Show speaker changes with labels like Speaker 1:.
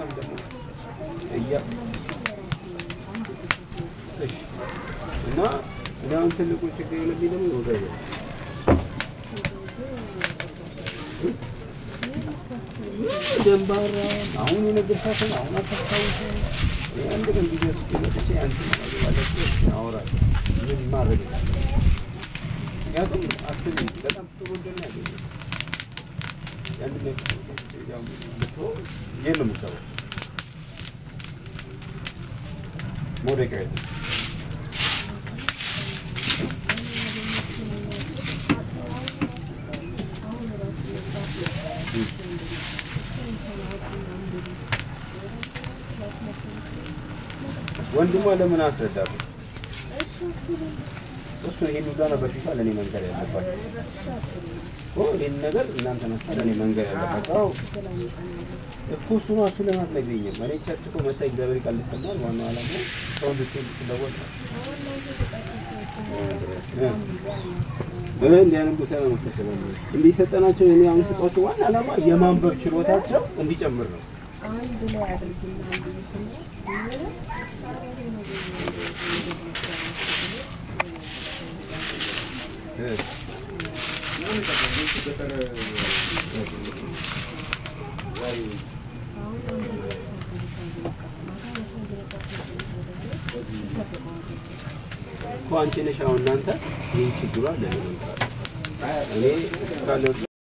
Speaker 1: በጣም ደግሞ እያስ እሺ እና አሁን ትልቁ ችግር የለብኝ ደግሞ ወገብ ደምባራ አሁን የነገርኩት አሁን አታውቁም አንድ ቀን ቢደርስ ለጥቼ አንተ ማለት አወራለሁ ምን ማድረግ ያቱም አስቢ በጣም ጥሩ እንደናገኝ አንድ ነገር ያው የለም ሰው ሞዴል ወንድሟ ለምን አስረዳው እሱ ይሄን ዳና በፊት ለኔ መንገር ያለባችሁ ይሄን ነገር እናንተ ናችሁ ለኔ መንገር ያለባችሁ እኮ እሱ ነው እሱ ለማትነግሪኝ ማለት ቻትኮ መጣ እግዚአብሔር ቃል ተማር ዋናው ዓላማ ሰው ልትለወጥ እንዲያንም ቦታ ነው ተሰበው እንዲሰጠናቸው እኔ አሁን ተቆጥ ዋና ዓላማ የማንበብ ችሎታቸው እንዲጨምር ነው አንድ ላይ አድርግና ኳንቺ ነሽ አሁን እናንተ ይሄን ችግሩ አለ እኔ ካለው